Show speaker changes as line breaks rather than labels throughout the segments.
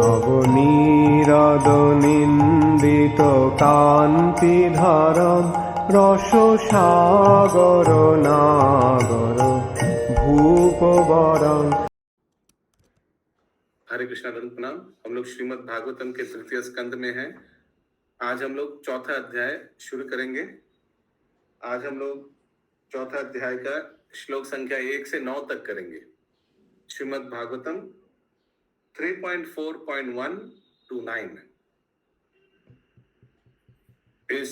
নবনীরদনিন্দিত কান্তিধারম রসসাগর নাগর ভূপবরং।
हरे कृष्णा दंड प्रणाम। हम लोग श्रीमद् भागवतम के तृतीय स्कंद में हैं। आज हम लोग चौथा अध्याय शुरू करेंगे। आज हम लोग चौथा अध्याय का श्लोक संख्या 1 से 9 तक करेंगे। श्रीमद् भागवतम 3.4.1 to 9। इस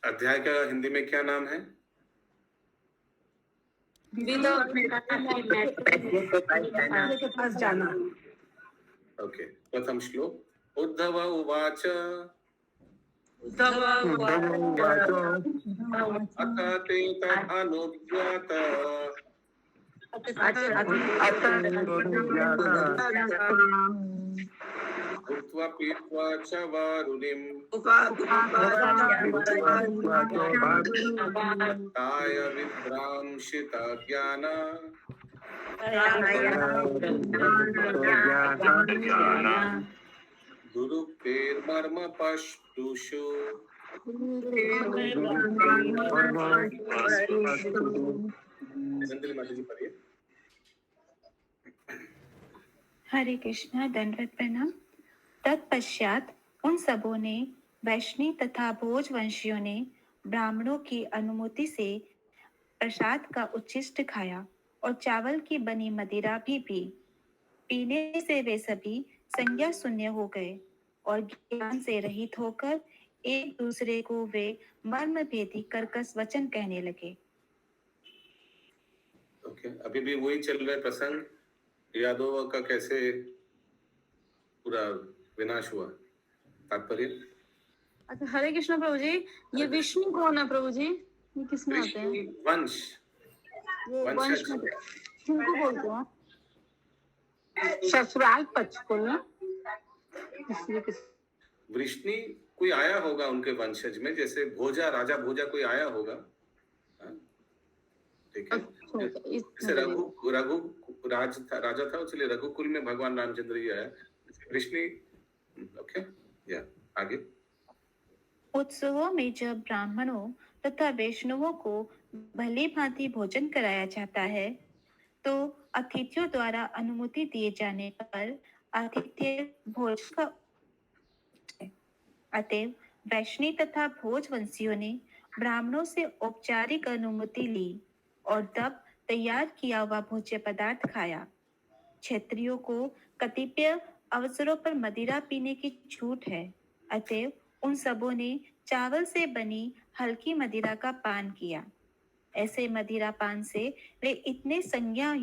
अध्याय का हिंदी में क्या नाम है?
के पास जाना।
ओके, प्रथम श्लोक। उद्धव उवाच अथ ते तदनुज्ञात उक्त्वा पीत्वा च वारुणिम् ताय विभ्रांशिता ज्ञाना दुरुक्तेर्मर्म पष्टुषु।
हरे कृष्णा, दंडवत प्रणाम। तत्पश्चात उन सबों ने, वैष्णव तथा भोज वंशियों ने ब्राह्मणों की अनुमति से प्रसाद का उच्छिष्ट खाया और चावल की बनी मदिरा भी पी। पीने से वे सभी संज्ञा शून्य हो गए और ज्ञान से रहित होकर एक दूसरे को वे मर्म भेदी कर्कश वचन कहने लगे।
ओके, अभी भी वही चल रहा है प्रसंग। यादव का कैसे पूरा विनाश हुआ, तात्पर्य।
अच्छा, हरे कृष्ण प्रभु जी। ये विष्णु कौन है प्रभु जी? ये किसमें आते हैं?
वंश,
वंश किनको बोलते हैं? ससुराल पक्ष को ना।
वृष्णि कोई आया होगा उनके वंशज में, जैसे भोजा, राजा भोजा कोई आया होगा। ठीक है, जैसे रघु राजा था, इसलिए रघुकुल में भगवान रामचंद्र जी आया। वृष्णि। ओके, या आगे।
उत्सवों में जब ब्राह्मणों तथा वैष्णवों को भली भांति भोजन कराया जाता है तो अतिथियों द्वारा अनुमति दिए जाने पर आतिथ्य भोज का। अतएव वैष्णव तथा भोज वंशियों ने ब्राह्मणों से औपचारिक अनुमति ली और तब तैयार किया हुआ भोज्य पदार्थ खाया। क्षत्रियों को कतिपय अवसरों पर मदिरा पीने की छूट है, अतएव उन सबों ने चावल से बनी हल्की मदिरा का पान किया। ऐसे मदिरा पान से वे इतने संज्ञा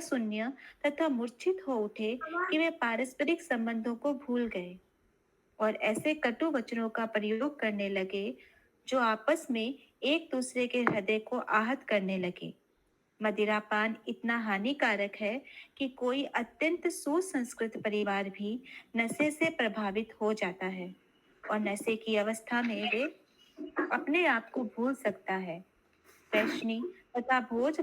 शून्य तथा मूर्छित हो उठे कि वे पारस्परिक संबंधों को भूल गए और ऐसे कटु वचनों का प्रयोग करने लगे जो आपस में एक दूसरे के हृदय को आहत करने लगे। मदिरापान इतना हानिकारक है कि कोई अत्यंत सुसंस्कृत परिवार भी नशे से प्रभावित हो जाता है और नशे की अवस्था में वे अपने आप को भूल सकता है। वैष्णव तथा भोज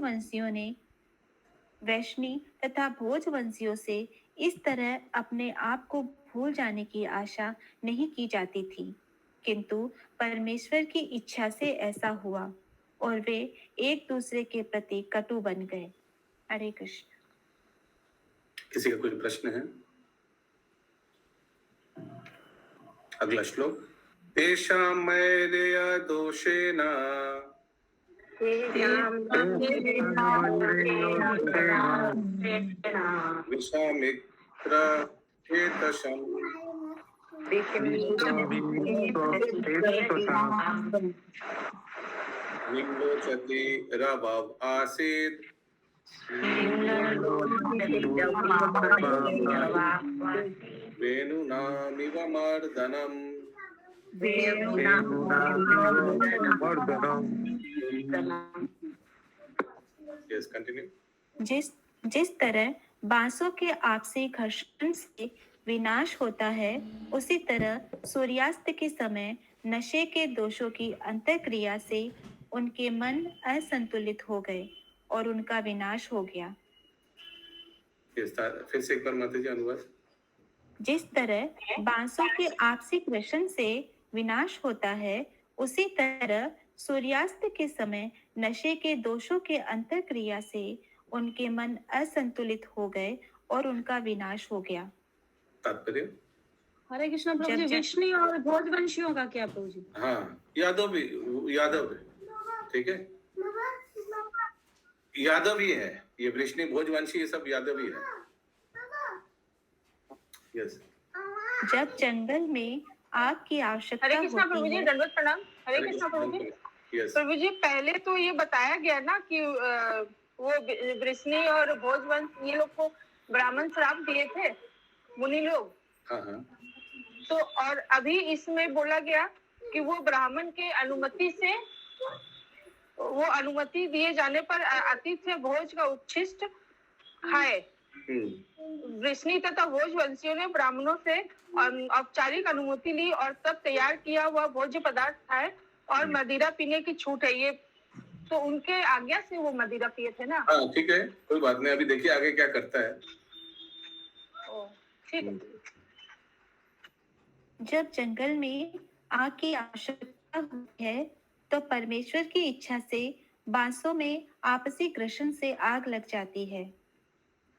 वंशियों से इस तरह अपने आप को भूल जाने की आशा नहीं की जाती थी, किंतु परमेश्वर की इच्छा से ऐसा हुआ और वे एक दूसरे के प्रति कटु बन गए। हरे कृष्ण।
किसी का कोई प्रश्न है? अगला श्लोक। तेषां मैलेय दोषेण विषामित्र चेतसं विलोचति रवव आसीत् वेणुनामिव मर्दनम्। Yes, continue.
जिस तरह बांसों के आपसी घर्षण से विनाश होता है, उसी तरह सूर्यास्त के समय नशे के दोषों की अंतःक्रिया से उनके मन असंतुलित हो गए और उनका विनाश हो गया।
फिर से एक बार माता जी अनुवाद।
जिस तरह बांसों के आपसी घर्षण से विनाश होता है, उसी तरह सूर्यास्त के समय नशे के दोषों के अंतरक्रिया से उनके मन असंतुलित हो गए और उनका विनाश हो गया।
तात्पर्य?
हरे कृष्णा प्रभु जी,
जब-
विष्णु और भोजवंशियों का क्या प्रभु जी?
हाँ, यादव है, ठीक है, यादव ही है, ये वृष्णि भोजवंशी ये सब यादव ही है। यस।
जब जंगल में आग की
हरे
आवश्यकता
कृष्णा प्रभु
होती
जी,
है,
दंडवत प्रणाम। हरे कृष्णा प्रभु जी।
यस।
प्रभु जी, पहले तो ये बताया गया ना कि वो वृष्णि और भोजवंश ये लोग को ब्राह्मण श्राप दिए थे मुनि लोग।
हाँ हाँ।
तो और अभी इसमें बोला गया कि वो ब्राह्मण के अनुमति से, वो अनुमति दिए जाने पर आतिथ्य भोज का उच्छिष्ट खाए। वृष्णि तथा भोजवंशियों ने ब्राह्मणों से औपचारिक अनुमति ली और तब तैयार किया हुआ भोज्य पदार्थ खाए और मदिरा पीने की छूट है। ये तो उनके आज्ञा से वो मदिरा पिए थे ना।
हाँ ठीक है, कोई बात नहीं, अभी देखिए आगे क्या करता है।
ठीक है।
जब जंगल में आग की आवश्यकता होती है, तो परमेश्वर की इच्छा से बांसों में आपसी घर्षण से आग लग जाती है।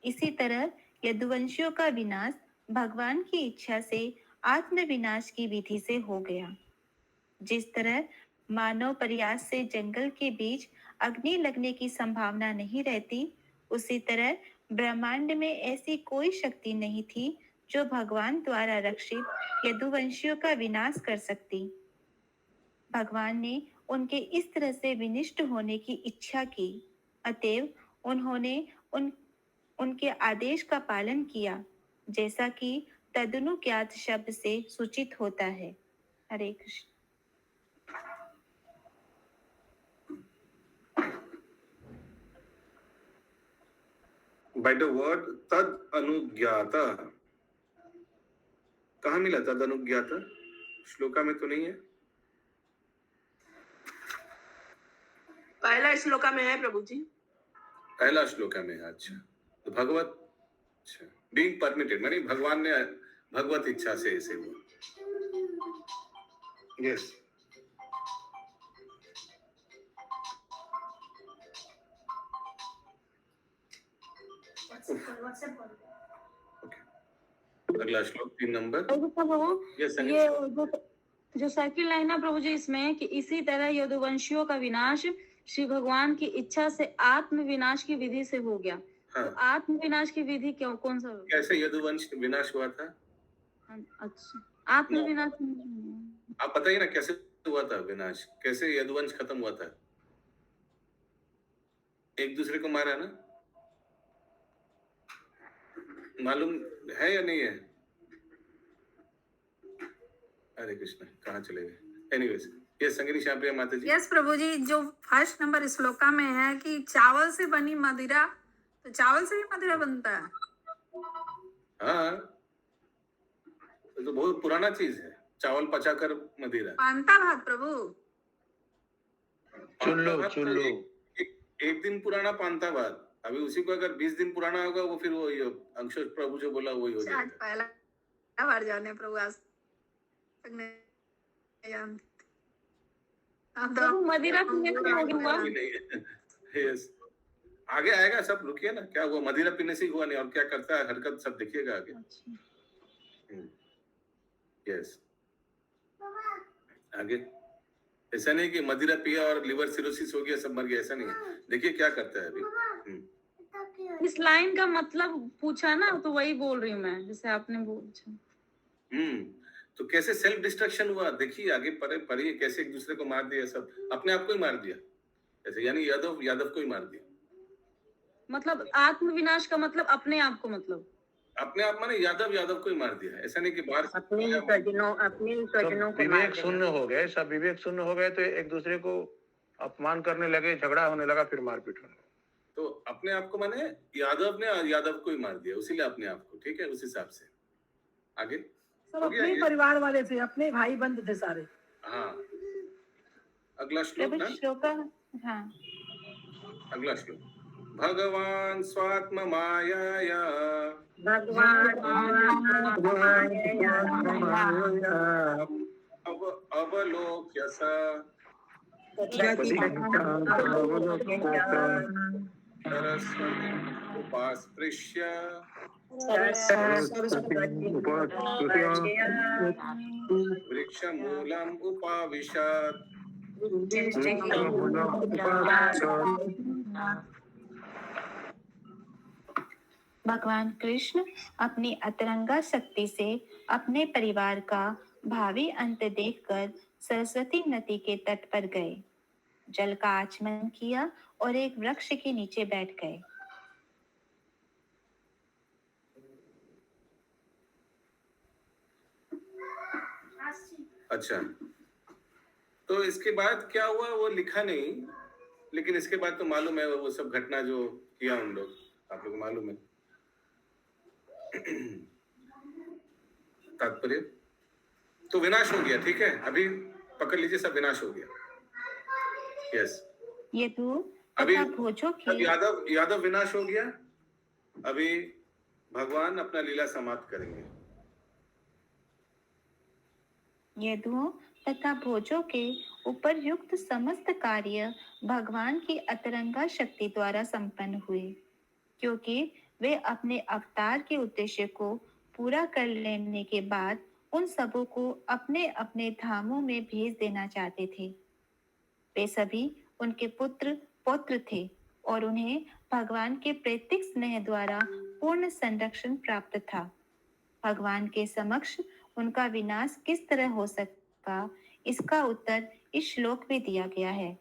इसी तरह यदुवंशियों का विनाश भगवान की इच्छा से आत्म विनाश की विधि से हो गया। जिस तरह मानव प्रयास से जंगल के बीच अग्नि लगने की संभावना नहीं रहती, उसी तरह ब्रह्मांड में ऐसी कोई शक्ति नहीं थी जो भगवान द्वारा रक्षित यदुवंशियों का विनाश कर सकती। भगवान ने उनके इस तरह से विनिष्ट होने की इच्छा की, अतएव उन्होंने उनके आदेश का पालन किया, जैसा कि तदनुज्ञात शब्द से सूचित होता है। हरे कृष्ण।
By the word तद अनुज्ञाता, कहाँ मिला तद अनुज्ञाता? श्लोका में तो नहीं है।
पहला श्लोका में है प्रभु जी।
पहला श्लोका में है। अच्छा, तो भगवत, अच्छा, बीइंग परमिटेड मानी भगवान ने भगवत इच्छा से ऐसे हुआ। यस। अगला श्लोक 3 नंबर।
प्रभु
यस।
ये जो सेकंड लाइन है प्रभु जी इसमें कि इसी तरह यदुवंशियों का विनाश श्री भगवान की इच्छा से आत्म विनाश की विधि से हो गया।
हाँ।
तो आत्म विनाश की विधि क्यों, कौन सा?
कैसे यदुवंश विनाश हुआ था?
अच्छा, आत्म विनाश
आप बताइए ना कैसे हुआ था विनाश, कैसे यदुवंश खत्म हुआ था? एक दूसरे को मारा ना, मालूम है या नहीं है? हरे कृष्ण, कहाँ चले गए? एनीवेज, ये संगिनी श्यामप्रिया माता जी।
यस प्रभु जी, जो फर्स्ट नंबर श्लोका में है कि चावल से बनी मदिरा, तो चावल से भी मदिरा बनता है।
हाँ, तो बहुत पुराना चीज है, चावल पचाकर मदिरा।
पांता भात प्रभु।
चुल्लू
एक दिन पुराना पांता भात, अभी उसी को अगर 20 दिन पुराना होगा वो फिर वो अंकुश प्रभु जो बोला वही हो
आज
जाएगा।
पहला बार जाने प्रभु, आज तक नहीं जानते।
प्रभु मदिरा पीने से हो गया।
नहीं है। यस, आगे आएगा सब, रुकिए ना, क्या हुआ मदिरा पीने से हुआ नहीं और क्या करता है हरकत सब देखिएगा आगे। यस, आगे ऐसा नहीं कि मदिरा पिया और लिवर सिरोसिस हो गया सब मर गया, ऐसा नहीं है। देखिए क्या करता है अभी।
इस लाइन का मतलब पूछा ना, तो वही बोल रही हूँ मैं, जैसे आपने पूछा।
तो कैसे सेल्फ डिस्ट्रक्शन हुआ, देखिए आगे पढ़िए कैसे एक दूसरे को मार दिया, सब अपने आप को ही मार दिया ऐसे, यानी यादव को ही मार दिया।
मतलब आत्म विनाश का मतलब अपने आप को, मतलब
अपने आप माने यादव को ही मार दिया, ऐसा नहीं कि बाहर
अपने स्वजनों को
विवेक शून्य हो गए, सब विवेक शून्य हो गए, तो एक दूसरे को अपमान करने लगे, झगड़ा होने लगा, फिर मारपीट होने लगा।
तो अपने आप को माने यादव ने यादव को ही मार दिया, उसीलिए अपने आप को, ठीक है, उस हिसाब से आगे
सब अपने परिवार वाले थे, अपने भाई बंद थे सारे।
हाँ, अगला श्लोक ना,
श्लोका, हाँ,
अगला श्लोक भगवान स्वात्म मायाया अवलोक्य स सरस्वती उपास्पृश्य वृक्षमूलम् उपाविशत्।
भगवान कृष्ण अपनी अतरंगा शक्ति से अपने परिवार का भावी अंत देखकर सरस्वती नदी के तट पर गए, जल का आचमन किया और एक वृक्ष के नीचे बैठ गए।
अच्छा, तो इसके बाद क्या हुआ वो लिखा नहीं, लेकिन इसके बाद तो मालूम है वो सब घटना जो किया उन लोग, आप लोग को मालूम है। तात्पर्य तो विनाश हो गया, ठीक है, अभी पकड़ लीजिए, सब विनाश हो गया। यस,
ये तो
अभी
भोजों
अब
की
यादव विनाश हो गया। अभी भगवान अपना लीला समाप्त करेंगे।
यदुओं तथा भोजों के उपरयुक्त समस्त कार्य भगवान की अतरंगा शक्ति द्वारा संपन्न हुए, क्योंकि वे अपने अवतार के उद्देश्य को पूरा कर लेने के बाद उन सबों को अपने अपने धामों में भेज देना चाहते थे। वे सभी उनके पुत्र पौत्र थे और उन्हें भगवान के प्रतीक स्नेह द्वारा पूर्ण संरक्षण प्राप्त था। भगवान के समक्ष उनका विनाश किस तरह हो सका, इसका उत्तर इस श्लोक में दिया गया है।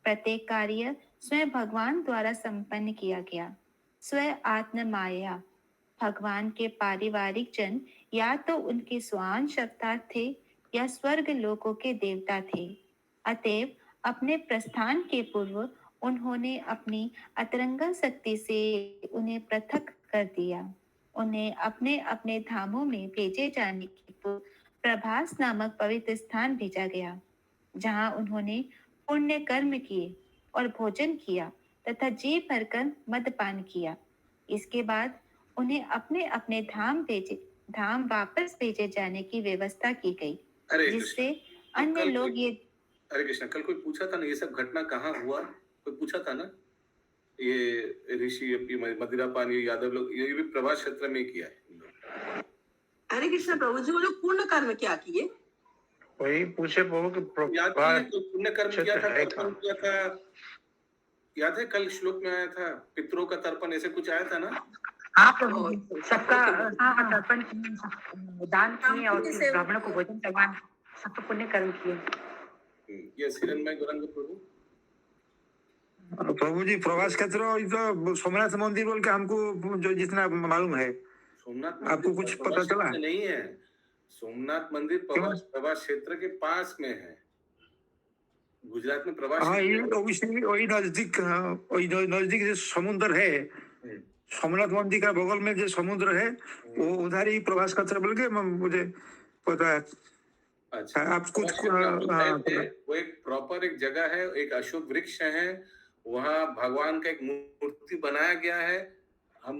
प्रत्येक कार्य स्वयं भगवान द्वारा संपन्न किया गया। स्वयं आत्म माया भगवान के पारिवारिक जन या तो उनके स्वांश अवतार थे या स्वर्ग लोकों के देवता थे। अतएव अपने प्रस्थान के पूर्व उन्होंने अपनी अतरंगा शक्ति से उन्हें पृथक कर दिया। उन्हें अपने अपने धामों में भेजे जाने के पूर्व प्रभास नामक पवित्र स्थान भेजा गया, जहां उन्होंने पुण्य कर्म किए और भोजन किया तथा जी भरकर मदपान किया। इसके बाद उन्हें अपने अपने धाम वापस भेजे जाने की व्यवस्था की गई, जिससे अन्य लोग ये
हरे कृष्ण, कल कोई पूछा था ना ये सब घटना कहाँ हुआ, कोई पूछा था ना, ये ऋषि मदिरा पानी यादव लोग ये भी प्रभास क्षेत्र में किया है।
हरे कृष्ण प्रभु जी, वो लोग पूर्ण कर्म क्या किए?
वही पूछे प्रभु कि
पुण्य कर्म किया था, तर्पण किया था, याद है कल श्लोक में आया था, पितरों का तर्पण ऐसे कुछ आया था ना।
हाँ प्रभु जी, सबका तर्पण किए, दान किए और ब्राह्मणों को भोजन करवाए, सब तो पुण्य कर्म किए।
ये हिरण्मय गौरांग प्रभु
प्रभु जी प्रभास क्षेत्र तो सोमनाथ मंदिर बोल के हमको जो जितना मालूम है,
सोमनाथ
आपको कुछ पता चला?
नहीं है, सोमनाथ मंदिर प्रभास क्षेत्र के पास में है, गुजरात में प्रभास।
हाँ, वही नजदीक जो समुद्र है, सोमनाथ मंदिर का बगल में जो समुद्र है वो उधर ही प्रभास क्षेत्र बोल के मुझे पता है।
अच्छा,
आप कुछ
वो एक प्रॉपर एक जगह है, एक अशोक वृक्ष है, वहाँ भगवान का एक मूर्ति बनाया गया है। हम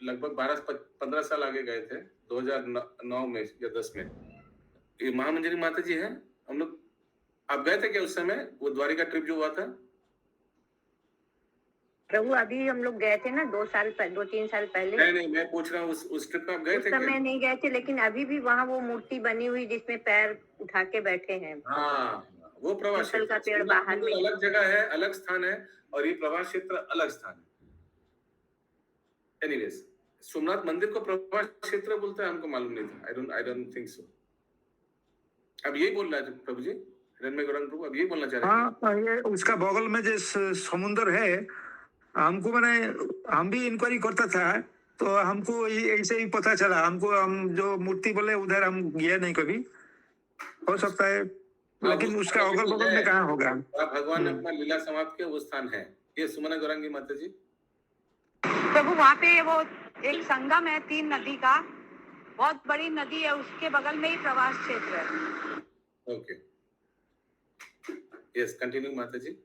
लगभग 12-15 साल आगे गए थे, 2009 में या 10 में। ये महामंजरी माता जी है। हम लोग, आप गए थे क्या उस समय, वो द्वारिका ट्रिप जो हुआ था?
प्रभु अभी हम लोग गए थे ना 2-3 साल पहले।
नहीं, मैं पूछ रहा हूँ उस ट्रिप में आप गए थे?
उस समय नहीं गए थे, लेकिन अभी भी वहाँ वो मूर्ति बनी हुई जिसमें पैर उठा के बैठे हैं।
हाँ, वो प्रभास क्षेत्र
का पेड़ बाहर में
अलग जगह है, अलग स्थान है, और ये प्रभास क्षेत्र अलग स्थान है। एनीवेज, सोमनाथ मंदिर को प्रभास क्षेत्र बोलते हैं, हमको मालूम नहीं था। I don't think so. अब यही बोल रहा है प्रभु जी, हिरण्मय गौरांग प्रभु अब यही बोलना चाह रहे हैं।
हाँ, ये उसका बगल में जो समुद्र है, हमको हम भी इंक्वायरी करता था तो हमको ऐसे ही पता चला। हम जो मूर्ति बोले उधर हम गए नहीं कभी, हो सकता है, लेकिन उसका अगल बगल में कहाँ होगा।
भगवान ने अपना लीला समाप्त किया, वो स्थान है ये। सुमना गौरांगी माता जी,
प्रभु वहाँ पे वो एक संगम है 3 नदी का, बहुत बड़ी नदी है, उसके बगल में ही प्रभास क्षेत्र है।
ओके, यस, कंटिन्यू माता जी।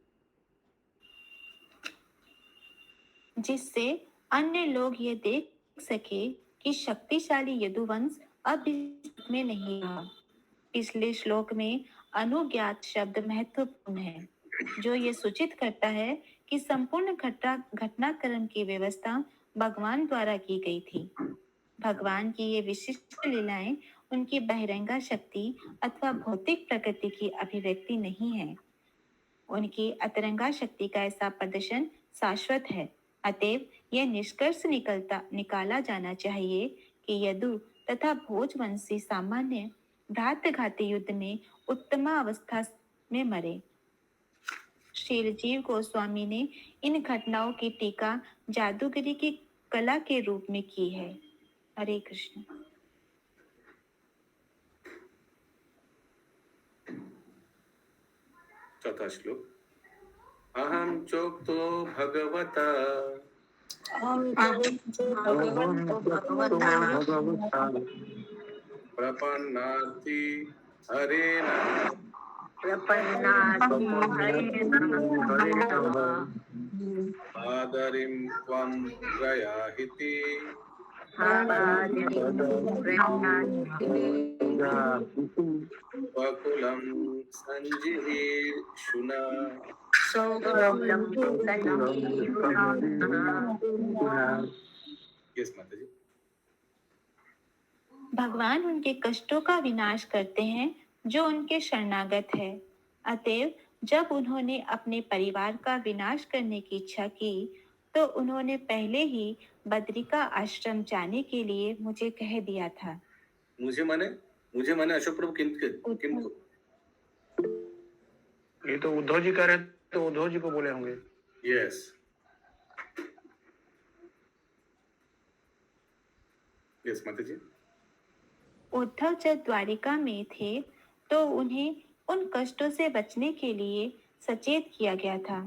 जिससे अन्य लोग ये देख सके कि शक्तिशाली यदुवंश अब इस में नहीं रहा। पिछले श्लोक में अनुज्ञात शब्द महत्वपूर्ण है, जो ये सूचित करता है कि संपूर्ण घटनाक्रम की व्यवस्था भगवान द्वारा की गई थी। भगवान की ये विशिष्ट लीलाएं उनकी बहिरंगा शक्ति अथवा भौतिक प्रकृति की अभिव्यक्ति नहीं है। उनकी अतरंगा शक्ति का ऐसा प्रदर्शन शाश्वत है। अतएव यह निष्कर्ष निकाला जाना चाहिए कि यदु तथा भोजवंशी सामान्य भ्रातघाती युद्ध में उत्तमावस्था में मरे। श्री राजीव गोस्वामी ने इन घटनाओं की टीका जादूगरी की कला के रूप में की है। हरे कृष्ण।
चौथा श्लोक। अहम चोक्तो भगवता प्रपन्नाति हरे आदरिं त्वं प्रयाहिति वकुलं संजिहीर्षुना। यस माता जी।
भगवान उनके कष्टों का विनाश करते हैं जो उनके शरणागत है। अतएव जब उन्होंने अपने परिवार का विनाश करने की इच्छा की तो उन्होंने पहले ही बद्रिका आश्रम जाने के लिए मुझे कह दिया था।
मुझे माने अशोक प्रभु किनको?
ये तो उद्धव जी कह रहे तो उद्धव जी को बोले होंगे।
यस यस माता जी।
उद्धव जब द्वारिका में थे तो उन्हें उन कष्टों से बचने के लिए सचेत किया गया था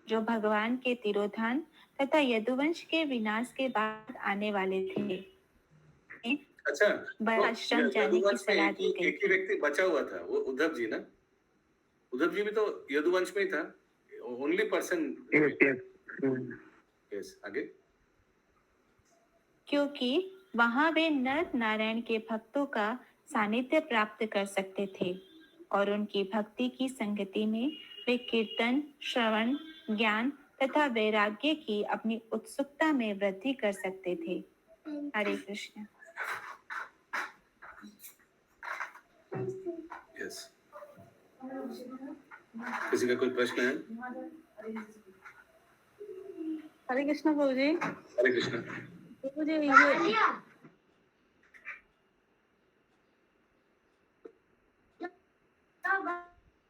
जो भगवान के तिरोधान तथा यदुवंश के विनाश के बाद आने वाले थे।
अच्छा,
आश्रम जाने की सलाह दी गई।
एक ही व्यक्ति बचा हुआ था, वो उद्धव जी ना? उद्धव जी भी तो यदुवंश में ही था। Only person. यस आगे।
क्योंकि वहां वे नर नारायण के भक्तों का सानिध्य प्राप्त कर सकते थे और उनकी भक्ति की संगति में वे कीर्तन, श्रवण, ज्ञान तथा वैराग्य की अपनी उत्सुकता में वृद्धि कर सकते थे। हरे कृष्ण।
यस किसी का कोई प्रश्न है?
हरे कृष्ण प्रभु जी।
हरे कृष्ण
प्रभु जी ये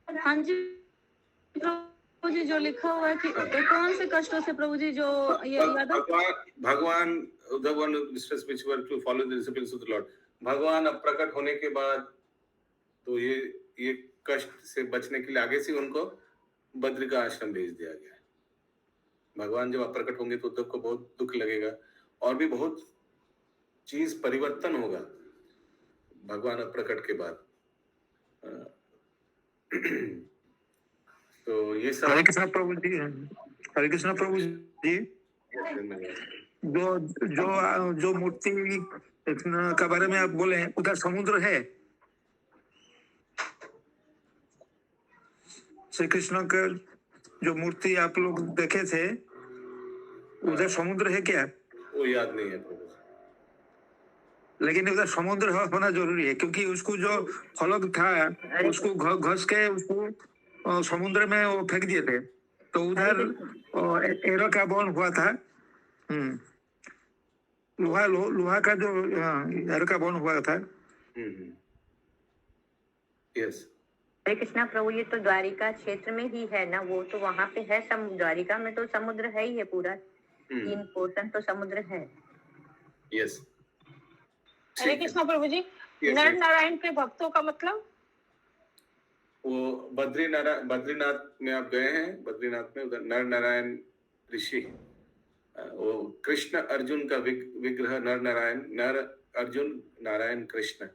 हाँ जी प्रभु जी, जो लिखा हुआ है कि कौन से कष्टों से प्रभु जी, जो ये यादव
भगवान Uddhav which were to follow the disciplines of the Lord। भगवान अब प्रकट होने के बाद तो ये कष्ट से बचने के लिए आगे से उनको बद्रिका आश्रम भेज दिया गया। भगवान जब प्रकट होंगे तो उद्धव को बहुत दुख लगेगा और भी बहुत चीज परिवर्तन होगा भगवान प्रकट के बाद। तो ये सब।
हरे कृष्ण प्रभु जी। हरे कृष्ण प्रभु जी। जो मूर्ति का बारे में आप बोले उधर समुद्र है। श्री कृष्ण का जो मूर्ति आप लोग देखे थे उधर समुद्र है क्या?
वो याद नहीं है प्रभु।
लेकिन उधर समुद्र होना जरूरी है क्योंकि उसको जो फलक था उसको घस के उसको समुद्र में वो फेंक दिए थे तो उधर एरो का बॉर्न हुआ था। लोहा का जो एरो का बॉर्न हुआ था।
यस
हरे कृष्णा प्रभु, ये तो द्वारिका क्षेत्र में ही है ना, वो तो वहाँ पे है। द्वारिका में तो समुद्र है ही है पूरा। 3 पोर्शन तो समुद्र है।
यस
हरे कृष्णा प्रभु जी। नर नारायण के भक्तों का मतलब?
वो बद्रीनाथ में आप गए हैं? बद्रीनाथ में उधर नर नारायण ऋषि, वो कृष्ण अर्जुन का विग्रह नर नारायण, नर अर्जुन नारायण कृष्ण,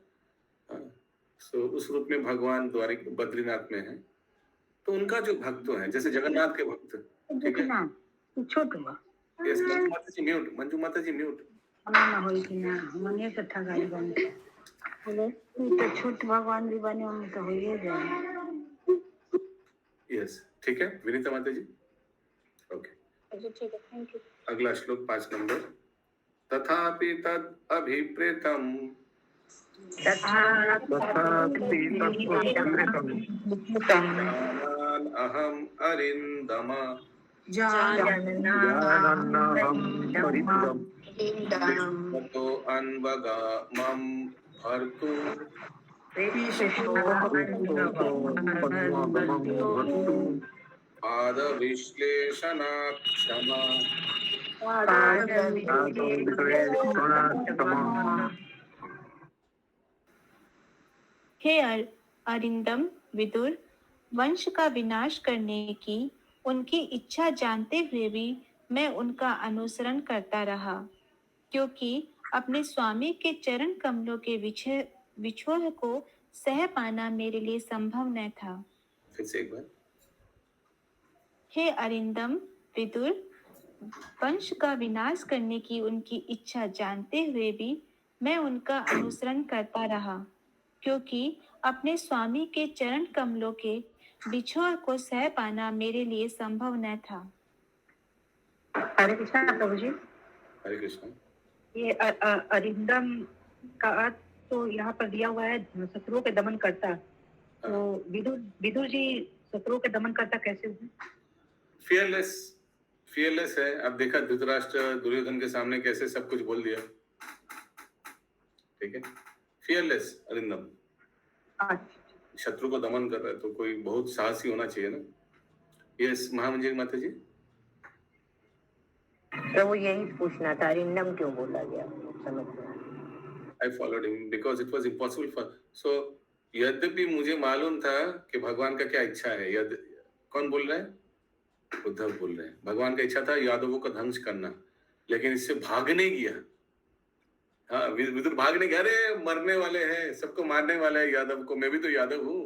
तो उस रूप में भगवान बद्रीनाथ में है। तो उनका जो भक्त है जैसे जगन्नाथ के भक्त, ठीक है? यस मंजू माता जी म्यूट, मंजू माता जी म्यूट।
ना होई कि ना मने के ठगाई बन बोले तू तो छोट भगवान भी बने हम तो होइए जाए।
यस ठीक है विनीता माता जी, ओके
अच्छा ठीक है, थैंक यू।
अगला श्लोक 5 नंबर। तथापि तद अभिप्रेतम जानान अहम अरिंदम विश्वतो अन्वगामं भर्तु पाद विश्लेषणाक्षमा।
हे अरिंदम विदुर, वंश का विनाश करने की उनकी इच्छा जानते हुए भी मैं उनका अनुसरण करता रहा, क्योंकि अपने स्वामी के चरण कमलों के विछोह को सह पाना मेरे लिए संभव न था।
फिर से एक बार।
हे अरिंदम विदुर, वंश का विनाश करने की उनकी इच्छा जानते हुए भी मैं उनका अनुसरण करता रहा, क्योंकि अपने स्वामी के चरण कमलों के बिछोह को सह पाना मेरे लिए संभव न था।
हरे कृष्णा प्रभु जी।
हरे कृष्ण।
ये अरिंदम का अर्थ तो यहाँ पर दिया हुआ है शत्रुओं के दमन करता, तो विदुर जी शत्रुओं के दमन करता कैसे हुए?
फियरलेस है। अब देखा धृतराष्ट्र दुर्योधन के सामने कैसे सब कुछ बोल दिया, ठीक है। फियरलेस अरिंदम, शत्रु को दमन कर रहा है तो कोई बहुत साहसी होना चाहिए ना। यस महामंजिरी माता जी।
तो वो यही पूछना था, अरिंदम क्यों बोला गया, समझ में
I followed him because it was impossible for so यद्यपि मुझे मालूम था कि भगवान का क्या इच्छा है। कौन बोल रहा है? उद्धव बोल रहे हैं। भगवान का इच्छा था यादवों का ध्वंस करना, लेकिन इससे भागने गया। हाँ विदुर भागने गया, अरे मरने वाले हैं, सबको मारने वाला है यादव को, मैं भी तो यादव हूँ।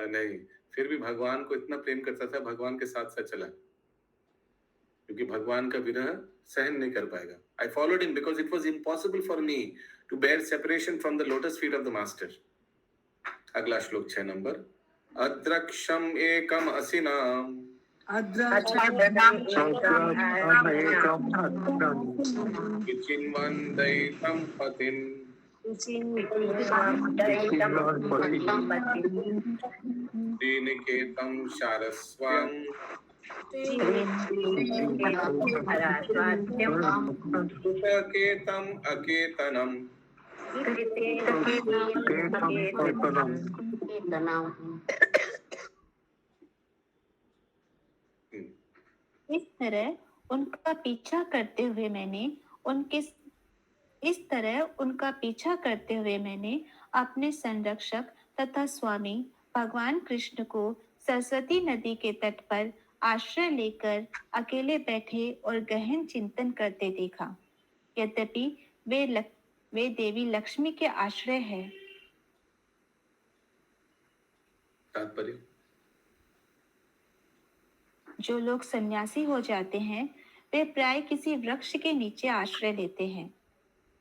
नहीं, फिर भी भगवान को इतना प्रेम करता था, भगवान के साथ साथ चला, क्योंकि भगवान का विरह सहन नहीं कर पाएगा। I followed him because it was impossible for me to bear separation from the lotus feet of the master. अगला श्लोक 6 नंबर। अद्रक्षम एकम असिनाम विचिन्वन्दैतं पतिं श्रीनिकेतं सारस्वतं सुखकेतं अकेतनं
इस तरह उनका पीछा करते हुए मैंने अपने संरक्षक तथा स्वामी भगवान कृष्ण को सरस्वती नदी के तट पर आश्रय लेकर अकेले बैठे और गहन चिंतन करते देखा। यद्यपि वे देवी लक्ष्मी के आश्रय है।
तात्पर्य,
जो लोग सन्यासी हो जाते हैं वे प्राय किसी वृक्ष के नीचे आश्रय लेते हैं।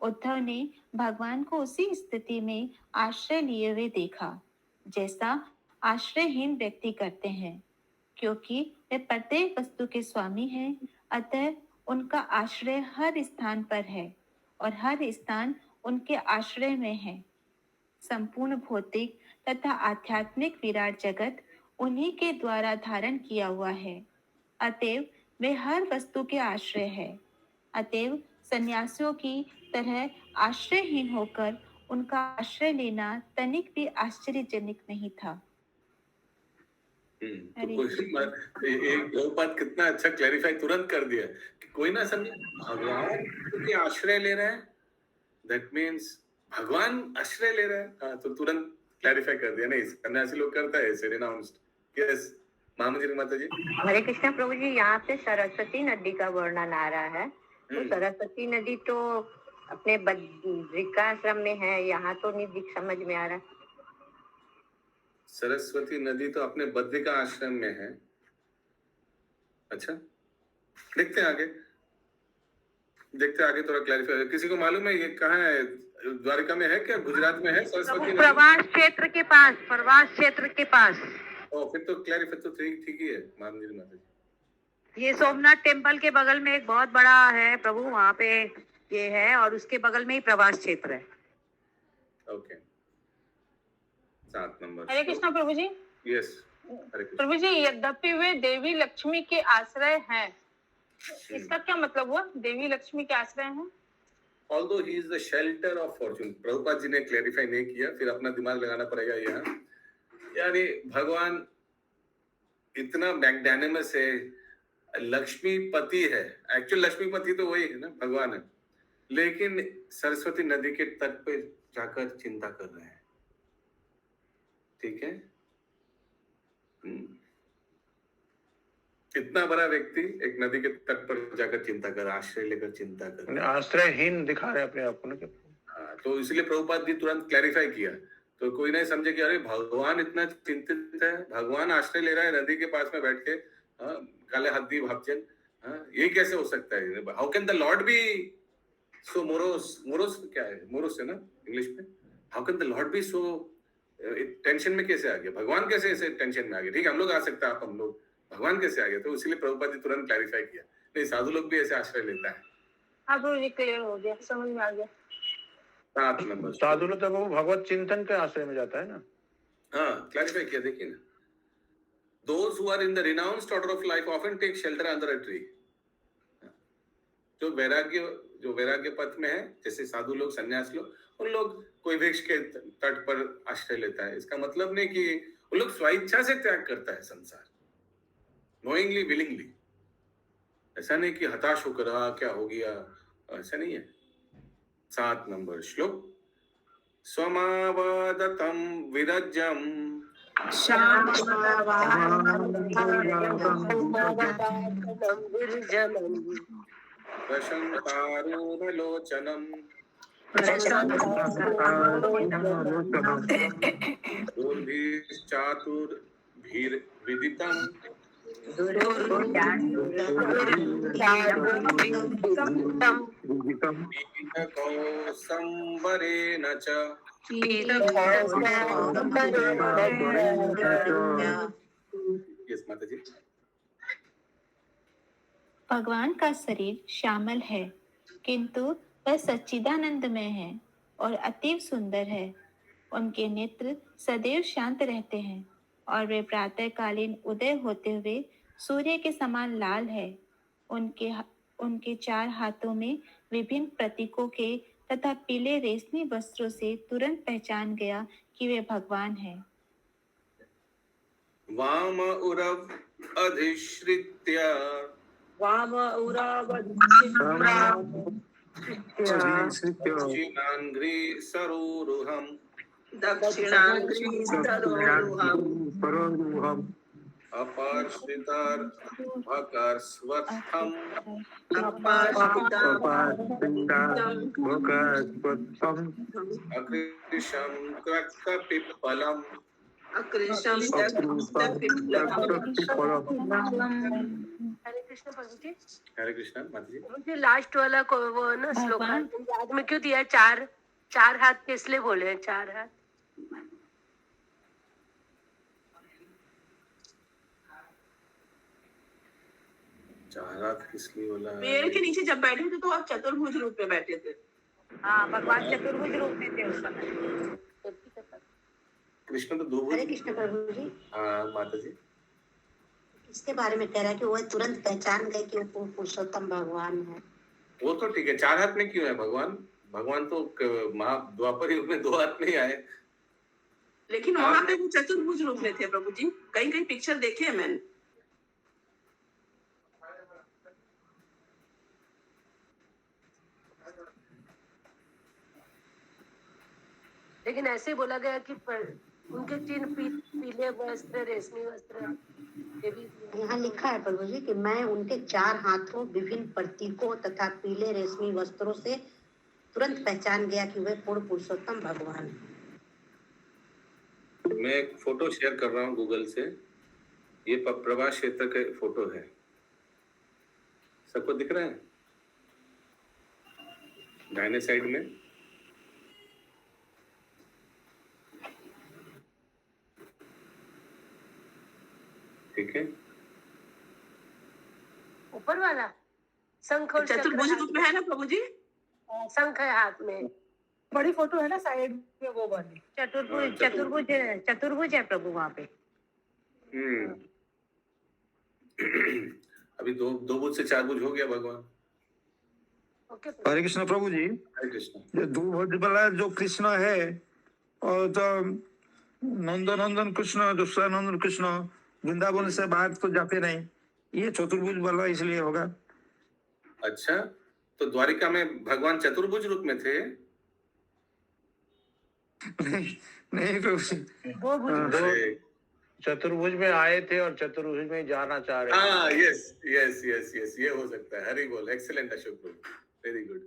उद्धव ने भगवान को उसी स्थिति में आश्रय लिए हुए देखा जैसा आश्रयहीन व्यक्ति करते हैं। क्योंकि वे प्रत्येक वस्तु के स्वामी हैं, अतः उनका आश्रय हर स्थान पर है और हर स्थान उनके आश्रय में है। संपूर्ण भौतिक तथा आध्यात्मिक विराट जगत उन्हीं के द्वारा धारण किया हुआ है, अतएव वे हर वस्तु के आश्रय है। अतएव सन्यासियों की तरह आश्रयहीन होकर उनका आश्रय लेना तनिक भी आश्चर्यजनक नहीं था।
तो एक दो बात कितना अच्छा क्लैरिफाई तुरंत कर दिया कि कोई ना समझे भगवान के आश्रय ले रहा है, दैट मीन्स भगवान आश्रय ले रहा है। हाँ, तो तुरंत क्लैरिफाई कर दिया। नहीं, सन्यासी लोग करता है ऐसे रिनाउंस्ड। यस महामंजिरी माता जी।
हरे कृष्णा प्रभु जी, यहाँ पे सरस्वती नदी का वर्णन आ रहा है। तो सरस्वती नदी तो अपने बद्रिकाश्रम में है, यहाँ तो नहीं दिख समझ में आ रहा।
सरस्वती नदी तो अपने बद्रिका आश्रम में है। अच्छा, देखते हैं आगे। देखते हैं आगे थोड़ा क्लैरिफाई। किसी को मालूम है ये कहाँ है? द्वारिका में है क्या? गुजरात में है सरस्वती नदी?
प्रवास क्षेत्र के पास, प्रवास क्षेत्र के पास।
फिर तो क्लैरिफाई तो ठीक ही है माता जी।
ये सोमनाथ टेम्पल के बगल में एक बहुत बड़ा है प्रभु, वहाँ पे ये है, और उसके बगल में ही प्रवास क्षेत्र है।
Okay, 7 number.
हरे कृष्णा प्रभु जी।
यस, हरे कृष्णा।
प्रभु जी, यद्यपि वे देवी लक्ष्मी के आश्रय हैं, इसका क्या मतलब हुआ? देवी लक्ष्मी के आश्रय हैं।
Although he is the shelter of fortune, Prabhupada ji ने क्लैरिफाई नहीं किया, फिर अपना दिमाग लगाना पड़ेगा यहाँ। यानी भगवान इतना मैग्नेनिमस है, लक्ष्मीपति है। एक्चुअल लक्ष्मीपति तो वही है ना, भगवान है, लेकिन सरस्वती नदी के तट पे जाकर चिंता कर रहे हैं। ठीक है, इतना बड़ा व्यक्ति एक नदी के तट पर जाकर चिंता कर, आश्रय लेकर चिंता कर,
आश्रयहीन दिखा रहे हैं अपने आप को ना।
तो इसलिए प्रभुपाद जी तुरंत क्लैरिफाई किया, तो कोई नहीं समझे कि अरे भगवान इतना चिंतित है, भगवान आश्रय ले रहा है नदी के पास में बैठ के, काले हद्दी भक्तजन, ये कैसे हो सकता है? How can the Lord be so morose? Morose क्या है? मोरोस है ना इंग्लिश में। How can the Lord be so tension में कैसे आ गया? भगवान कैसे ऐसे टेंशन में आ गए? ठीक है, हम लोग आ सकते हैं, आप हम लोग, भगवान कैसे आ गया? तो इसलिए प्रभुपाद जी तुरंत क्लैरिफाई किया, नहीं साधु लोग भी ऐसे आश्रय लेता है।
हाँ प्रभु जी, क्लियर हो गया, समझ में आ गया।
7 नंबर।
साधु लोग तो वो भगवत चिंतन के आश्रय में जाता है ना।
हाँ, क्लैरिफाई किया, देखिए ना। Those who are in the renounced order of life often take shelter under a tree. जो वैराग्य पथ में है, जैसे साधु लोग, सन्यास लोग, उन लोग कोई वृक्ष के तट पर आश्रय लेता है। इसका मतलब नहीं कि उन लोग स्वेच्छा से त्याग करता है संसार, नोइंगली, विलिंगली। ऐसा नहीं कि हताश होकर क्या हो गया, ऐसा नहीं है। 7 नंबर श्लोक। स्वमावदतं विरज्यं प्रशंसारुणलोचनं दुर्भिश्चातुर्भिर्विदितं पीतको संवरेण च। यस माता जी।
भगवान का शरीर श्यामल है, किंतु वह सच्चिदानंदमय है और अतीव सुंदर है। उनके नेत्र सदैव शांत रहते हैं और वे प्रातःकालीन उदय होते हुए सूर्य के समान लाल है। उनके 4 हाथों में विभिन्न प्रतीकों के तथा पीले रेशमी वस्त्रों से तुरंत पहचान गया कि वे भगवान हैं।
वाम उरव अधिश्रित्य दक्षिणांघ्रि सरोरुहम् अपार्श्वितार्भकस्वत्थम् अकृशं क्रक्कपिप्पलम्।
हरे कृष्ण प्रभु जी।
हरे कृष्णा माता जी।
मुझे लास्ट वाला को वो ना श्लोक याद में क्यों दिया? चार हाथ किस लिए बोले हैं? 4 हाथ
किस लिए बोला?
पेड़ के नीचे जब बैठे थे तो आप चतुर्भुज रूप में बैठे थे।
हाँ, भगवान चतुर्भुज रूप में थे उस समय।
कृष्ण तो दो।
हरे कृष्ण प्रभु जी।
हाँ माता जी।
इसके बारे में कह रहा है कि वो तुरंत पहचान गए कि वो पुरुषोत्तम भगवान है।
वो तो ठीक है, 4 हाथ में क्यों है भगवान? भगवान तो द्वापर युग में 2 हाथ में ही आए।
लेकिन वहां पे वो चतुर्भुज रूप में थे प्रभु जी। कहीं कहीं पिक्चर देखे हैं मैंने।
लेकिन ऐसे बोला गया कि उनके चिन्ह पीले वस्त्र, रेशमी वस्त्र।
यहाँ लिखा है प्रभु जी कि मैं उनके 4 हाथों, विभिन्न प्रतीकों तथा पीले रेशमी वस्त्रों से तुरंत पहचान गया कि वे पूर्ण पुरुषोत्तम भगवान हैं।
मैं एक फोटो शेयर कर रहा हूँ गूगल से। ये प्रभास क्षेत्र के फोटो है, सबको दिख रहा है? दाहिने साइड में। ठीक है,
ऊपर वाला शंख और चक्र
चतुर्भुज
हाथ
रूप में है ना प्रभु जी?
में, शंख है हाथ में।
बड़ी फोटो है ना साइड में वो वाली।
चतुर्भुज-
चतुर्भुज चतुर्भुज है प्रभु वहाँ पे।
अभी दो भुज से 4 भुज हो गया भगवान।
ओके
हरे कृष्ण प्रभु जी।
हरे कृष्ण।
ये दो भुज वाला जो कृष्ण है और तो नंदन कृष्ण, दूसरा कृष्ण वृंदावन से बाहर तो जाते नहीं, ये चतुर्भुज वाला इसलिए होगा।
अच्छा, तो द्वारिका में भगवान चतुर्भुज रूप में थे?
नहीं प्रभु जी।
दो भुज में।
अरे,
चतुर्भुज में आए थे और चतुर्भुज में जाना चाह रहे थे।
हाँ, यस यस यस यस, ये हो सकता है। हरि बोल, एक्सीलेंट अशोक प्रभु, वेरी गुड।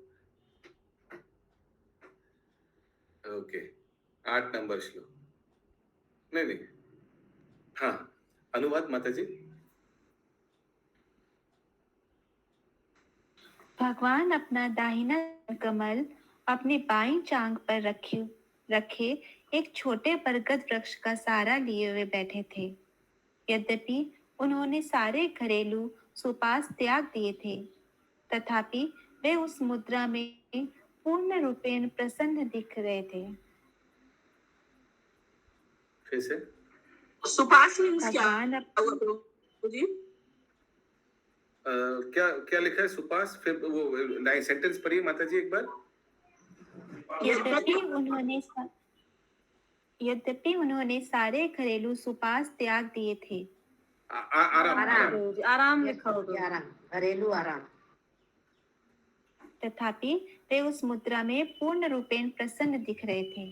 ओके, 8 नंबर श्लोक। नहीं, हाँ, अनुवाद माता जी।
भगवान अपना दाहिना कमल अपनी बाईं जांघ पर रखे एक छोटे बरगद वृक्ष का सहारा लिए हुए बैठे थे। यद्यपि उन्होंने सारे घरेलू सुपास त्याग दिए थे, तथापि वे उस मुद्रा में पूर्ण रूपेण प्रसन्न दिख रहे थे।
फिर से
सुपास मीन्स क्या
भगवान
हुआ प्रभु जी?
क्या लिखा है सुपास? फिर वो सेंटेंस पढ़िए माता जी एक बार।
यद्यपि उन्होंने सारे घरेलू सुपास त्याग दिए थे।
आराम लिखा होगा।
आराम, घरेलू आराम।
तथापि वे उस मुद्रा में पूर्ण रूपेण प्रसन्न दिख रहे थे।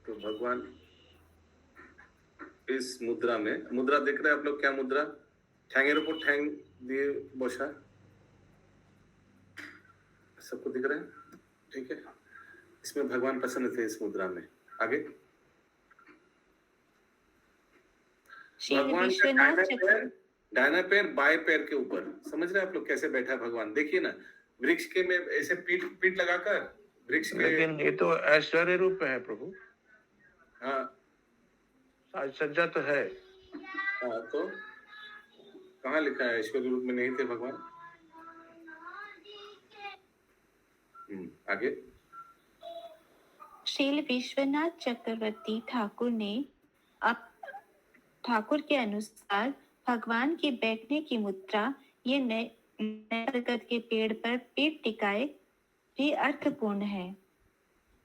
तो भगवान इस मुद्रा में, मुद्रा देख रहे हैं आप लोग? क्या मुद्रा? ठैंगेर ऊपर ठैंग दिए बोशा, सबको दिख रहा है? ठीक है, इसमें भगवान प्रसन्न थे इस मुद्रा में। आगे भगवान का दाहिना पैर बाएं पैर के ऊपर, समझ रहे हैं आप लोग कैसे बैठा है भगवान? देखिए ना, वृक्ष के में ऐसे पीठ लगाकर वृक्ष के।
लेकिन ये तो ऐश्वर्य रूप में है प्रभु।
हाँ,
साज सज्जा तो है।
हाँ, तो कहाँ लिखा है ऐश्वर्य रूप में नहीं थे भगवान? आगे
श्रील विश्वनाथ चक्रवर्ती ठाकुर ने अब ठाकुर के अनुसार भगवान की बैठने की मुद्रा ये नए बरगद के पेड़ पर पीठ टिकाए भी अर्थपूर्ण है।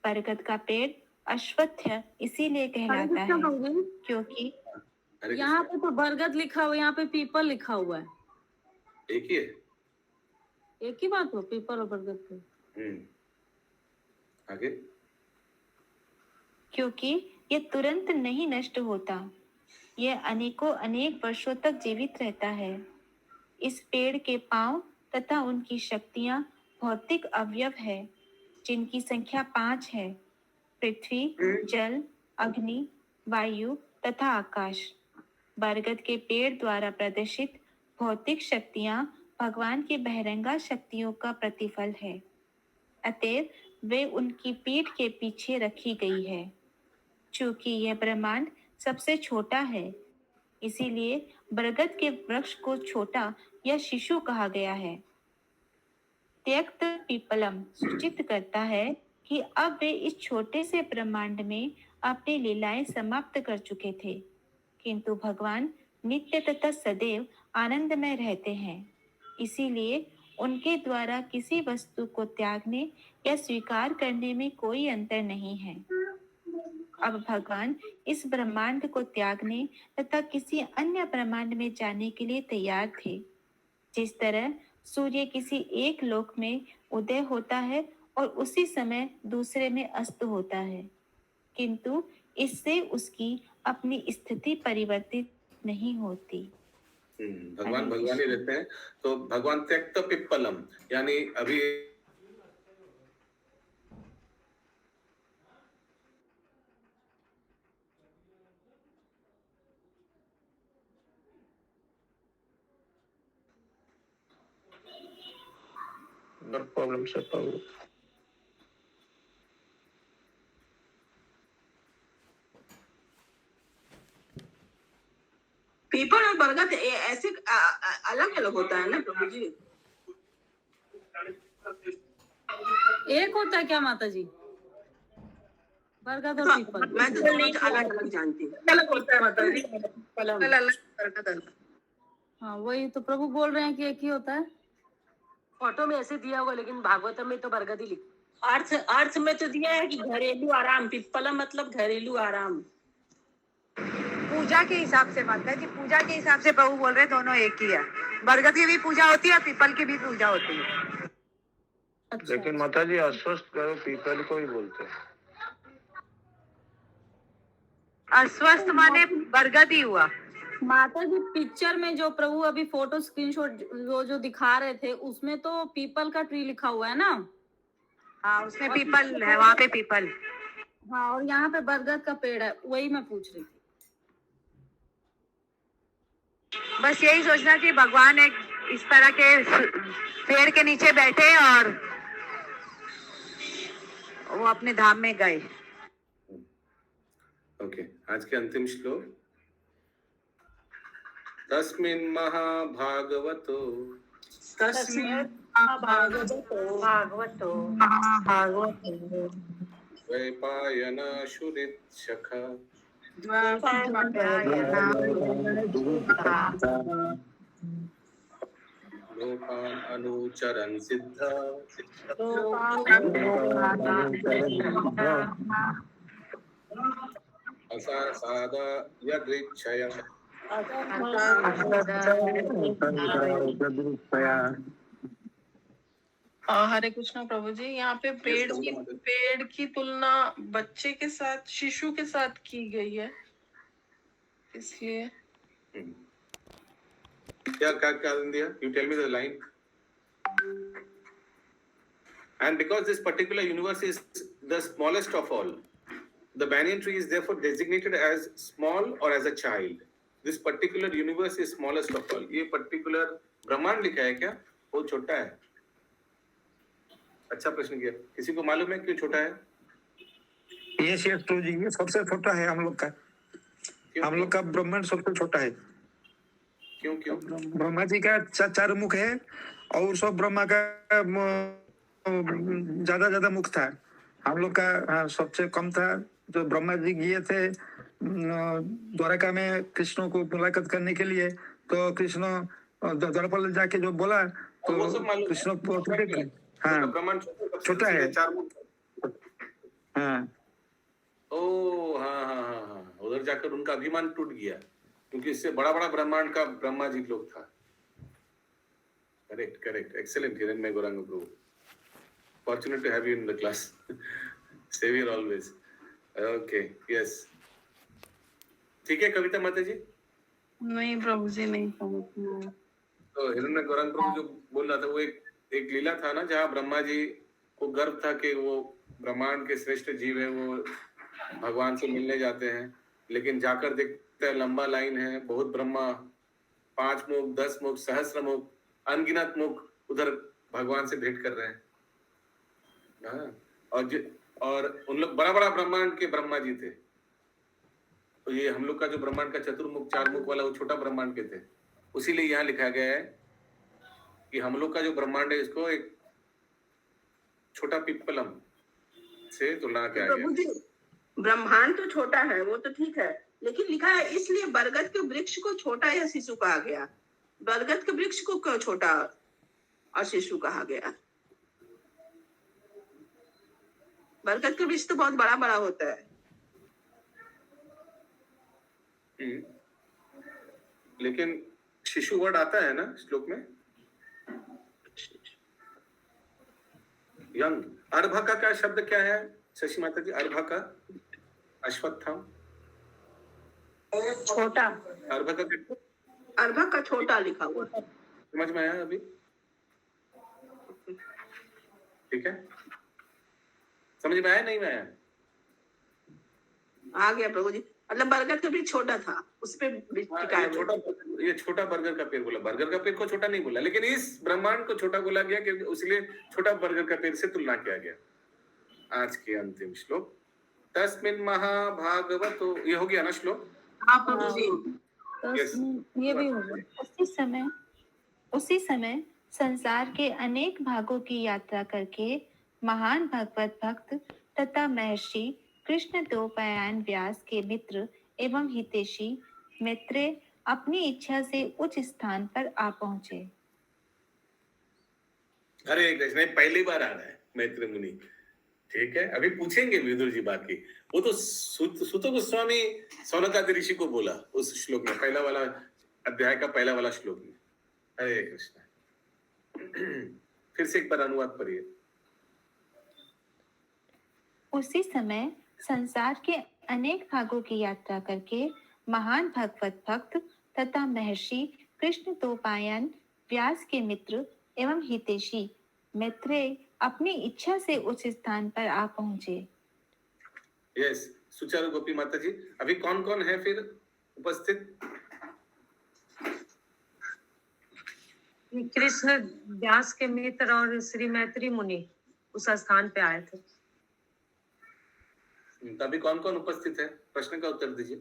बरगद का पेड़ अश्वत्थ इसीलिए कहलाता है क्योंकि
यहाँ पे तो बरगद लिखा हुआ है, यहाँ पे पीपल लिखा हुआ है।
एक ही है,
एक ही बात हो, पीपल और बरगद पे।
आगे
क्योंकि ये तुरंत नहीं नष्ट होता, यह अनेकों अनेक वर्षों तक जीवित रहता है। इस पेड़ के पांव तथा उनकी शक्तियां भौतिक अवयव है, जिनकी संख्या 5 है: पृथ्वी, जल, अग्नि, वायु तथा आकाश। बरगद के पेड़ द्वारा प्रदर्शित भौतिक शक्तियां भगवान की बहिरंगा शक्तियों का प्रतिफल है, अतएव वे उनकी पीठ के पीछे रखी गई है। चूंकि यह ब्रह्मांड सबसे छोटा है, इसीलिए बरगद के वृक्ष को छोटा या शिशु कहा गया है। त्यक्त पीपलम सूचित करता है कि अब वे इस छोटे से ब्रह्मांड में अपनी लीलाएं समाप्त कर चुके थे, किंतु भगवान नित्य तथा सदैव आनंदमय रहते हैं, इसीलिए उनके द्वारा किसी वस्तु को त्यागने या स्वीकार करने में कोई अंतर नहीं है। अब भगवान इस ब्रह्मांड को त्यागने तथा किसी अन्य ब्रह्मांड में जाने के लिए तैयार थे। जिस तरह सूर्य किसी एक लोक में उदय होता है और उसी समय दूसरे में अस्त होता है, किंतु इससे उसकी अपनी स्थिति परिवर्तित नहीं होती।
भगवान भगवान ही रहते हैं। तो भगवान त्यक्त पिप्पलम, यानी अभी
प्रॉब्लम से प्रभु।
पीपल और बरगद ऐसे अलग अलग होता है ना प्रभु जी?
एक होता है क्या माता जी, बरगद और
हाँ,
पीपल?
मैं तो दोनों अलग अलग जानती हूँ।
अलग होता है माता जी, अलग अलग बरगद अलग।
हाँ वही तो प्रभु बोल रहे हैं कि एक ही होता है।
फोटो में ऐसे दिया होगा, लेकिन भागवतम में तो बरगद ही लिखा।
अर्थ में तो दिया है कि घरेलू आराम, पिप्पला मतलब घरेलू आराम।
पूजा के हिसाब से माता जी, पूजा के हिसाब से प्रभु बोल रहे दोनों एक ही है। बरगद की भी पूजा होती है और पीपल की भी पूजा होती है।
अच्छा,
लेकिन माता जी अस्वस्थ करो पीपल को ही बोलते हैं।
अस्वस्थ माने बरगद ही हुआ।
माता जी पिक्चर में जो प्रभु अभी फोटो स्क्रीनशॉट वो जो दिखा रहे थे उसमें तो पीपल का ट्री लिखा हुआ है ना?
हाँ उसमें पीपल है, वहाँ पे पीपल।
हाँ और यहाँ पे बरगद का पेड़ है, वही मैं पूछ रही थी।
बस यही सोचना कि भगवान एक इस तरह के पेड़ के नीचे बैठे और वो अपने धाम में गए।
ओके, आज के अंतिम श्लोक। तस्मिन् महाभागवतो द्वैपायनाशुरिच्छख लोकान् अनुचरन् सिद्ध असासाद यदृच्छया।
हरे कृष्णा प्रभु जी, यहाँ पे पेड़ की तुलना बच्चे के साथ, शिशु के साथ की गई है, इसलिए
क्या दिया? You tell me the line. And because this particular universe is the smallest of all, the banyan tree is therefore designated as small or as a child. This particular universe is smallest of all. ये particular ब्रह्मांड लिखा है क्या? वो छोटा है। अच्छा प्रश्न किया। किसी को मालूम है क्यों छोटा है?
यस यस तो जी, ये सबसे छोटा है हम लोग का। हम लोग का ब्रह्मांड सबसे छोटा है।
क्यों क्यों?
ब्रह्मा जी का चार मुख है और सब ब्रह्मा का ज्यादा मुख था। हम लोग का सबसे कम था। जो ब्रह्मा जी गए थे द्वारका में कृष्ण को मुलाकात करने के लिए, तो कृष्ण द्वारपाल जाके जो बोला तो कृष्ण छोटा है। हाँ
ओ हाँ, उधर जाकर उनका अभिमान टूट गया, क्योंकि इससे बड़ा ब्रह्मांड का ब्रह्मा जी लोग था। करेक्ट, एक्सेलेंट हिरण्मय गौरांग प्रभु। Fortunate to have you in the class. Savior always. Okay, yes. ठीक है कविता माता जी?
नहीं प्रभु जी, नहीं।
तो हिरण्मय गौरांग प्रभु जो बोल रहा था वो एक लीला था ना, जहाँ ब्रह्मा जी को गर्व था कि वो ब्रह्मांड के श्रेष्ठ जीव है, वो भगवान से मिलने जाते हैं, लेकिन जाकर देखते हैं लंबा लाइन है, बहुत ब्रह्मा, 5 मुख 10 मुख सहस्र मुख अनगिनत मुख उधर भगवान से भेंट कर रहे हैं। और उन लोग बड़ा ब्रह्मांड के ब्रह्मा जी थे। तो ये हम लोग का जो ब्रह्मांड का चतुर्मुख 4 मुख वाला वो छोटा ब्रह्मांड के थे। उसीलिए यहाँ लिखा गया है कि हम लोग का जो ब्रह्मांड है इसको एक छोटा पिप्पलम से तुलना किया गया।
प्रभु जी, ब्रह्मांड तो छोटा है, वो तो ठीक है, लेकिन लिखा है इसलिए बरगद के वृक्ष को छोटा या शिशु कहा गया। बरगद के वृक्ष को क्यों छोटा और शिशु कहा गया? बरगद का वृक्ष तो बहुत बड़ा होता है।
लेकिन शिशु वर्ड आता है ना श्लोक में। यंग। अर्भका का शब्द क्या है शशि माता जी? अर्भका अश्वत्थाम
छोटा।
अर्भक का छोटा लिखा हुआ
समझ में आया अभी? ठीक है, समझ में आया नहीं में आया?
आ गया प्रभु जी। मतलब बरगद का वृक्ष छोटा था, उस पे टिका है वो।
ये छोटा बर्गर का पेड़ बोला, बर्गर का पेड़ को छोटा नहीं बोला, लेकिन इस ब्रह्मांड को छोटा बोला गया कि इसलिए छोटा बर्गर का पेड़ से तुलना किया गया। आज के अंतिम श्लोक, तस्मिन् महाभागवतो, ये हो गया ना श्लोक?
हाँ प्रभु जी।
Yes.
ये भी हो गया।
उसी समय संसार के अनेक भागों की यात्रा करके महान भगवत भक्त तथा महर्षि कृष्ण द्वैपायन व्यास के मित्र एवं हितैषी मैत्रेय अपनी इच्छा से उच्च स्थान पर आ पहुंचे।
अरे कृष्ण, पहली बार आ रहा है मैत्रेय मुनि। ठीक है, अभी पूछेंगे विदुर जी बाकी। वो तो सुत गोस्वामी सौनकादि ऋषि को बोला उस श्लोक में, पहला वाला अध्याय का पहला वाला श्लोक में। हरे कृष्ण। फिर से एक बार अनुवाद पढ़िए।
उसी समय संसार के अनेक भागों की यात्रा करके महान भगवत भक्त तथा महर्षि कृष्ण द्वैपायन व्यास के मित्र एवं हितैषी मैत्रेय अपनी इच्छा से उच्च स्थान पर आ पहुंचे।
यस, सुचारू गोपी माता जी, अभी कौन कौन है फिर उपस्थित?
कृष्ण व्यास के मित्र और श्री मैत्री मुनि उस स्थान पे आए थे।
अभी कौन कौन उपस्थित है? प्रश्न का उत्तर दीजिए।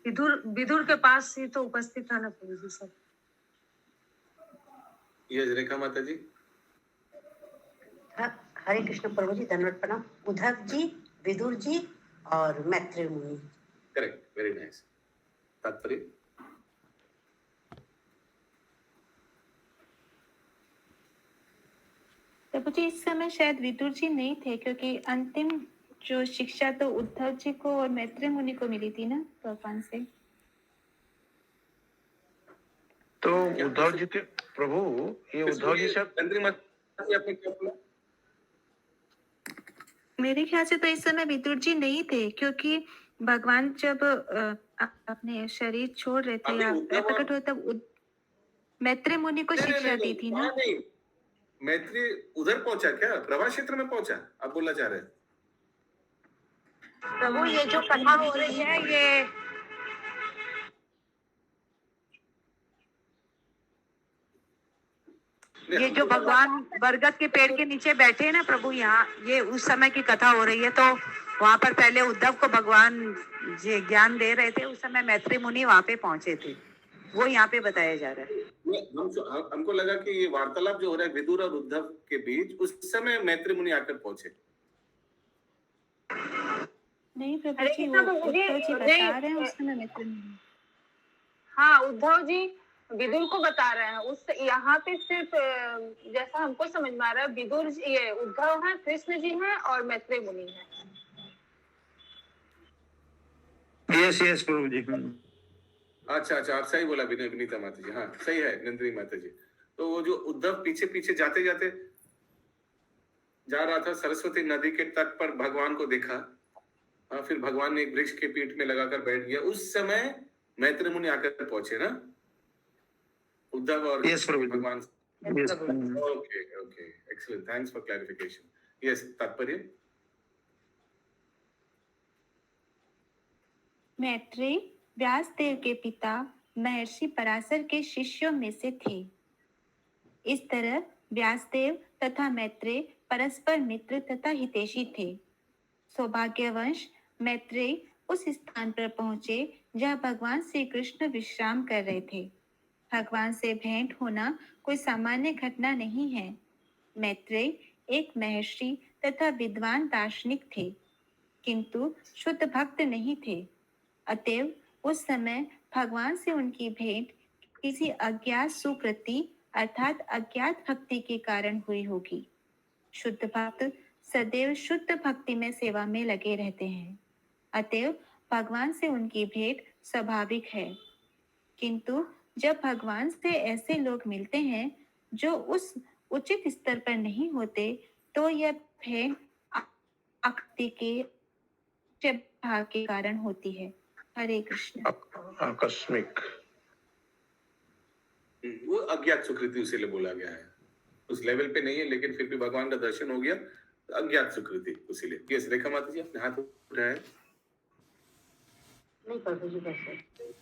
विदुर के पास ही तो उपस्थित था ना प्रभु जी सब।
यस, रेखा माता जी।
हरे कृष्ण प्रभु जी, धन्यवाद प्रणाम। उद्धव जी, विदुर जी और मैत्रेय मुनि।
Correct, very nice. तात्पर्य?
प्रभु जी इस समय शायद विदुर जी नहीं थे, क्योंकि अंतिम जो शिक्षा तो उद्धव जी को और मैत्रेय मुनि को मिली थी ना भगवान से।
तो उद्धव जी के प्रभु, ये उद्धव जी से
मेरे ख्याल से तो इस समय विदुर जी नहीं थे, क्योंकि भगवान जब अपने शरीर छोड़ रहे थे या प्रकट हुए तब मैत्रेय मुनि को शिक्षा दी थी ना।
मैत्रेय उधर पहुंचा क्या? प्रभास क्षेत्र में पहुंचा, आप बोलना चाह रहे हैं?
प्रभु ये जो कथा हो रही है,
ये जो भगवान बरगद के पेड़ के नीचे बैठे हैं ना प्रभु, यहाँ ये उस समय की कथा हो रही है। तो वहाँ पर पहले उद्धव को भगवान ये ज्ञान दे रहे थे, उस समय मैत्रेय मुनि वहाँ पे पहुंचे थे, वो यहाँ पे बताया जा रहा है।
हमको लगा कि ये वार्तालाप जो हो रहा है विदुर और उद्धव के बीच, उस समय मैत्रेय मुनि आकर पहुंचे।
नहीं प्रभु जी, वो उद्धव जी बता रहे हैं उस समय मैत्रेय मुनि।
हाँ, उद्धव जी विदुर को बता रहे हैं। उस यहाँ पे सिर्फ जैसा हमको समझ में आ रहा है, विदुर जी, ये उद्धव है, कृष्ण जी हैं और मैत्रेय मुनि हैं।
यस यस प्रभु जी।
अच्छा, आप सही बोला विनीता माता जी। हाँ सही है नंदिनी माता जी। तो वो जो उद्धव पीछे पीछे जाते जाते जा रहा था, सरस्वती नदी के तट पर भगवान को देखा। हाँ, फिर भगवान ने एक वृक्ष के पीठ में लगाकर बैठ गया। उस समय मैत्रेय मुनि आकर पहुंचे ना, उद्धव और भगवान। Okay okay, excellent, thanks for clarification. Yes, तात्पर्य?
मैत्रेय व्यासदेव के पिता महर्षि पराशर के शिष्यों में से थे। इस तरह व्यासदेव तथा मैत्रेय परस्पर मित्र तथा हितैषी थे। सौभाग्यवश मैत्रेय उस स्थान पर पहुंचे जहां भगवान श्री कृष्ण विश्राम कर रहे थे। भगवान से भेंट होना कोई सामान्य घटना नहीं है। मैत्रेय एक महर्षि तथा विद्वान दार्शनिक थे, किंतु शुद्ध भक्त नहीं थे। अतएव उस समय भगवान से उनकी भेंट किसी अज्ञात सुकृति अर्थात अज्ञात भक्ति के कारण हुई होगी। शुद्ध भक्त सदैव शुद्ध भक्ति में सेवा में लगे रहते हैं, अतएव भगवान से उनकी भेंट स्वाभाविक है। किंतु जब भगवान से ऐसे लोग मिलते हैं जो उस उचित स्तर पर नहीं होते, तो यह भेंट आकृति के भाव के कारण होती है। हरे कृष्ण।
आकस्मिक,
वो अज्ञात सुकृति उसे बोला गया है। उस लेवल पे नहीं है, लेकिन फिर भी भगवान का दर्शन हो गया, अज्ञात सुकृति, उसीलिए। यस, रेखा माता जी, अपने हाथ उठाए।
नहीं प्रभु जी, कैसे